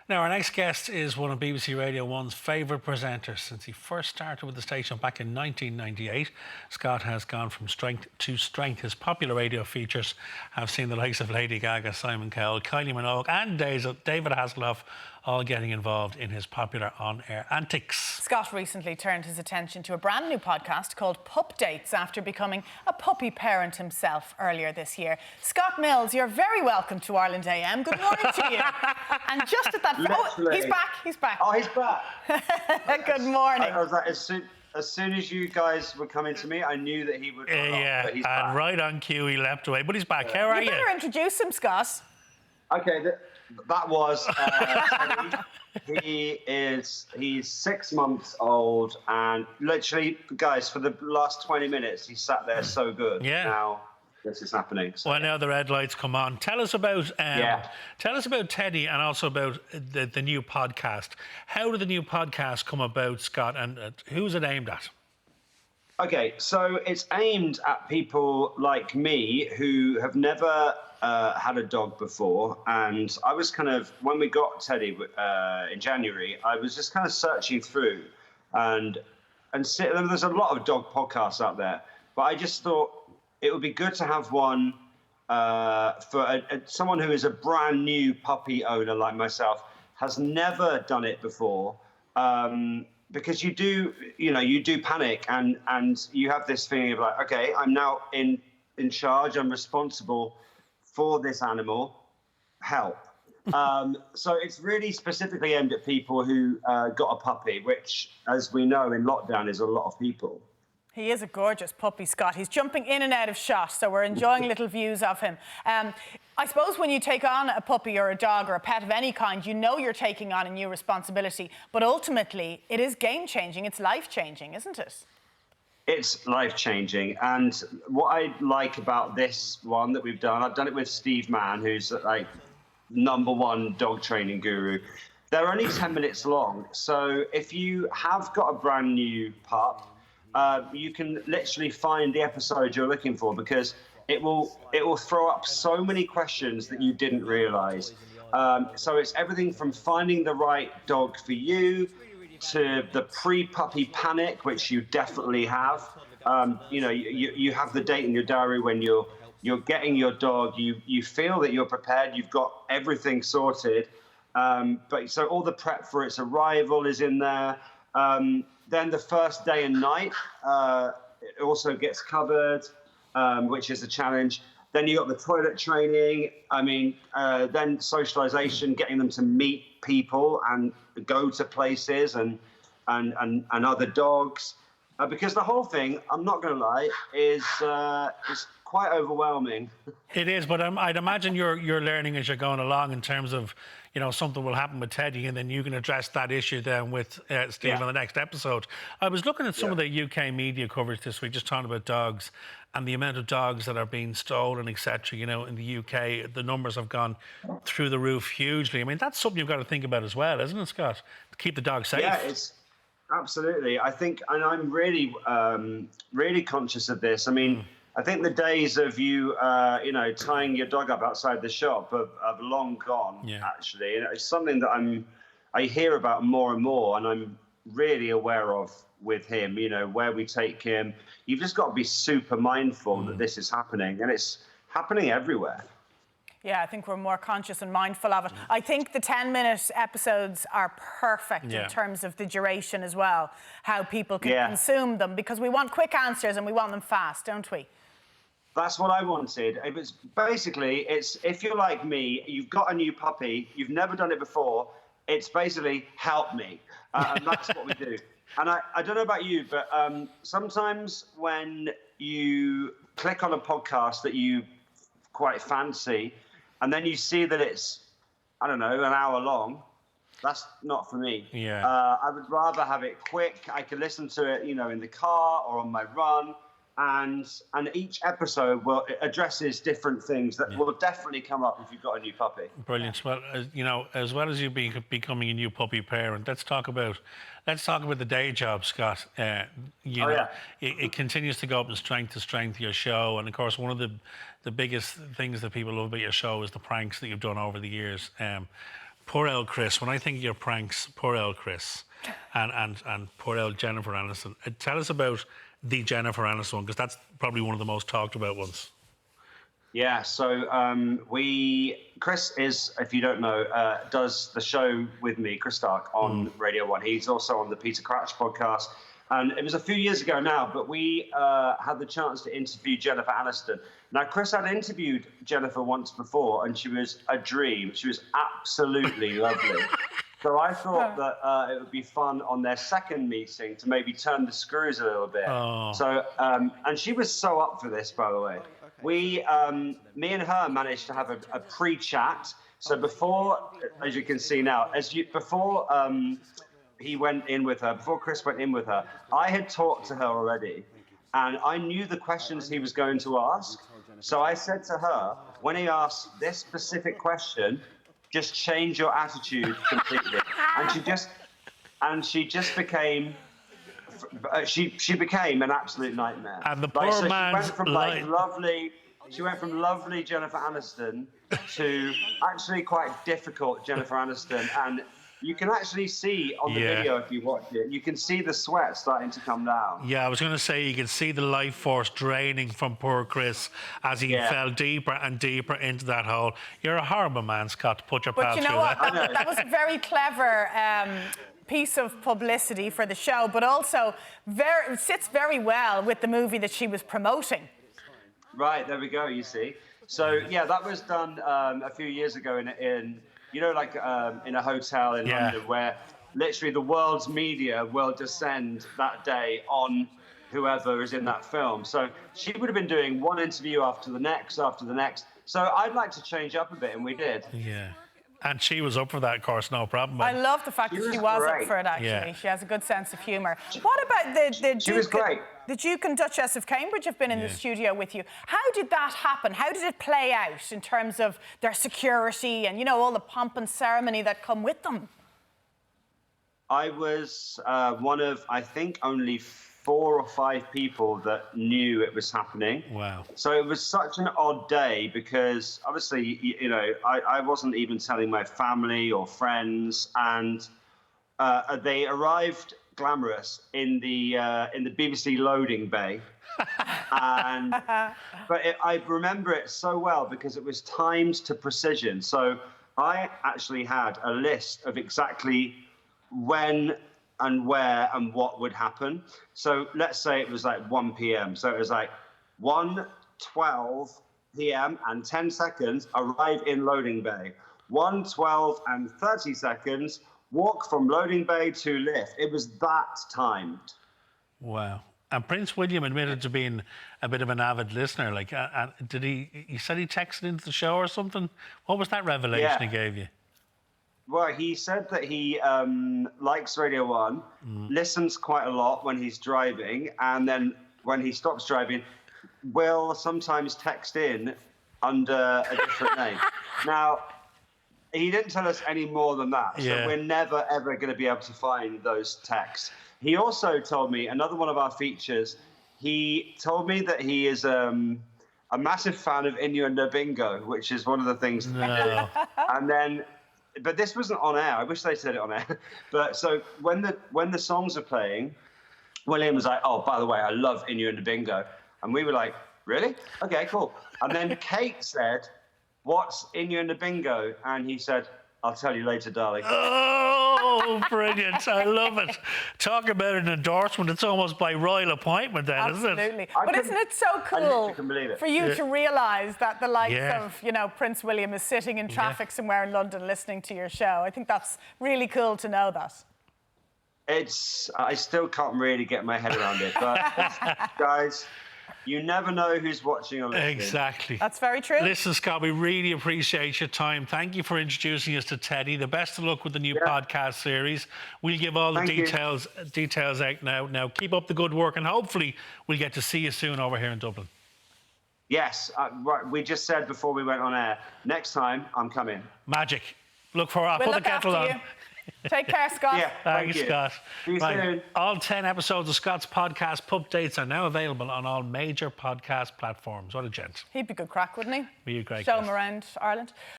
Now, our next guest is one of BBC Radio 1's favourite presenters. Since he first started with the station back in 1998, Scott has gone from strength to strength. His popular radio features have seen the likes of Lady Gaga, Simon Cowell, Kylie Minogue and David Hasselhoff all getting involved in his popular on-air antics. Scott recently turned his attention to a brand new podcast called Pup Dates after becoming a puppy parent himself earlier this year. Scott Mills, you're very welcome to Ireland AM. Good morning to you. And just at that... Oh, he's back. Oh, he's back. Good morning. I was like, as soon as you guys were coming to me, I knew that he would come yeah, but he's and back. Right on cue, he leapt away. But he's back. How are you? You better introduce him, Scott. Okay, that was Teddy. He's 6 months old, and literally, guys, for the last 20 minutes, he sat there so good. Yeah. Now this is happening. So. Well, now the red lights come on. Tell us about Teddy, and also about the new podcast. How did the new podcast come about, Scott, and who's it aimed at? Okay, so it's aimed at people like me who have never had a dog before, and I was kind of, when we got Teddy in January, I was just kind of searching through, and there's a lot of dog podcasts out there, but I just thought it would be good to have one for someone who is a brand new puppy owner like myself, has never done it before. Because you do panic, and you have this feeling of like, okay, I'm now in charge, I'm responsible for this animal, help. So it's really specifically aimed at people who got a puppy, which, as we know, in lockdown is a lot of people. He is a gorgeous puppy, Scott. He's jumping in and out of shot, so we're enjoying little views of him. I suppose when you take on a puppy or a dog or a pet of any kind, you know you're taking on a new responsibility, but ultimately it is game-changing, it's life-changing, isn't it? It's life-changing, and what I like about this one that we've done, I've done it with Steve Mann, who's like #1 dog training guru. They're only 10 minutes long, so if you have got a brand new pup, you can literally find the episode you're looking for, because it will throw up so many questions that you didn't realize. So it's everything from finding the right dog for you to the pre-puppy panic, which you definitely have. You have the date in your diary when you're getting your dog. You feel that you're prepared. You've got everything sorted. But so all the prep for its arrival is in there. Then the first day and night it also gets covered, which is a challenge. Then you got the toilet training. Then socialization, getting them to meet people and go to places and other dogs. Because the whole thing, I'm not going to lie, is quite overwhelming. It is, but I'd imagine you're learning as you're going along in terms of, something will happen with Teddy and then you can address that issue then with Steve on the next episode. I was looking at some of the UK media coverage this week, just talking about dogs and the amount of dogs that are being stolen, etc. In the UK, the numbers have gone through the roof hugely. I mean, that's something you've got to think about as well, isn't it, Scott? To keep the dogs safe. Yeah, it's absolutely. I think, and I'm really, really conscious of this. I mean, I think the days of you, tying your dog up outside the shop have long gone, actually. And it's something that I hear about more and more, and I'm really aware of with him, where we take him. You've just got to be super mindful that this is happening, and it's happening everywhere. Yeah, I think we're more conscious and mindful of it. I think the 10-minute episodes are perfect in terms of the duration as well, how people can consume them, because we want quick answers and we want them fast, don't we? That's what I wanted. It was basically, if you're like me, you've got a new puppy, you've never done it before, it's basically help me. And that's what we do. And I don't know about you, but sometimes when you click on a podcast that you quite fancy, and then you see that it's, I don't know, an hour long, that's not for me. Yeah. I would rather have it quick. I can listen to it, in the car or on my run. And each episode addresses different things that will definitely come up if you've got a new puppy. Brilliant. Well, as well as you becoming a new puppy parent, let's talk about the day job, Scott. It continues to go up from strength to strength, your show, and of course one of the biggest things that people love about your show is the pranks that you've done over the years. poor old Chris. When I think of your pranks, poor old Chris, and poor old Jennifer Aniston. Tell us about the Jennifer Aniston one, because that's probably one of the most talked about ones. Yeah, so Chris is, if you don't know, does the show with me, Chris Stark, on Radio 1. He's also on the Peter Crouch podcast. And it was a few years ago now, but we had the chance to interview Jennifer Aniston. Now, Chris had interviewed Jennifer once before, and she was a dream. She was absolutely lovely. So I thought that it would be fun on their second meeting to maybe turn the screws a little bit. Oh. So, and she was so up for this, by the way. We, me and her managed to have a pre-chat. So before, as you can see now, before he went in with her, before Chris went in with her, I had talked to her already, and I knew the questions he was going to ask. So I said to her, when he asked this specific question, just change your attitude completely. And she just became. She became an absolute nightmare. And the poor man's She went from lovely Jennifer Aniston to actually quite difficult Jennifer Aniston, and you can actually see on the video, if you watch it, you can see the sweat starting to come down. Yeah, I was going to say you can see the life force draining from poor Chris as he fell deeper and deeper into that hole. You're a horrible man, Scott, to put your pal But you know through what? that. That was a very clever piece of publicity for the show, but also sits very well with the movie that she was promoting. Right, there we go, you see. So, yeah, that was done a few years ago in you know, like in a hotel in London, where literally the world's media will descend that day on whoever is in that film. So she would have been doing one interview after the next. So I'd like to change up a bit, and we did. Yeah. And she was up for that, of course, no problem. I love the fact that she was up for it, actually. Yeah. She has a good sense of humour. What about the She was great. The Duke and Duchess of Cambridge have been in the studio with you. How did that happen? How did it play out in terms of their security and, you know, all the pomp and ceremony that come with them? I was one of, I think, only 4 or 5 people that knew it was happening. Wow. So it was such an odd day because obviously, you know, I wasn't even telling my family or friends, and they arrived glamorous in the BBC loading bay. I remember it so well because it was timed to precision. So I actually had a list of exactly when and where and what would happen. So let's say it was like 1 p.m. So it was like 1:12 p.m. and 10 seconds, arrive in loading bay. 1:12 and 30 seconds, walk from loading bay to lift. It was that timed. Wow. And Prince William admitted to being a bit of an avid listener. Like, did he said he texted into the show or something? What was that revelation he gave you? Well, he said that he likes Radio 1, listens quite a lot when he's driving, and then when he stops driving, will sometimes text in under a different name. Now, he didn't tell us any more than that, so we're never, ever going to be able to find those texts. He also told me, another one of our features, he told me that he is a massive fan of Innuendo Bingo, which is one of the things that we do. And then... But this wasn't on air. I wish they said it on air. But so when the songs are playing, William was like, "Oh, by the way, I love Innuendo Bingo," and we were like, "Really? Okay, cool." And then Kate said, "What's Innuendo Bingo?" And he said, "I'll tell you later, darling." Oh, brilliant. I love it. Talk about an endorsement. It's almost by royal appointment then, isn't it? Absolutely. But isn't it so cool for you to realise that the likes of, you know, Prince William is sitting in traffic somewhere in London listening to your show? I think that's really cool to know that. I still can't really get my head around it, but guys, you never know who's watching or listening. Exactly. That's very true. Listen, Scott, we really appreciate your time. Thank you for introducing us to Teddy. The best of luck with the new podcast series. We'll give all the details out now. Now, keep up the good work, and hopefully we'll get to see you soon over here in Dublin. Yes. Right, we just said before we went on air, next time I'm coming. Magic. Look for I'll put the kettle on. Take care, Scott. Yeah, Thanks, Scott. See you soon. All 10 episodes of Scott's podcast Pup Dates are now available on all major podcast platforms. What a gent. He'd be good crack, wouldn't he? Be a great Show guest. him around Ireland.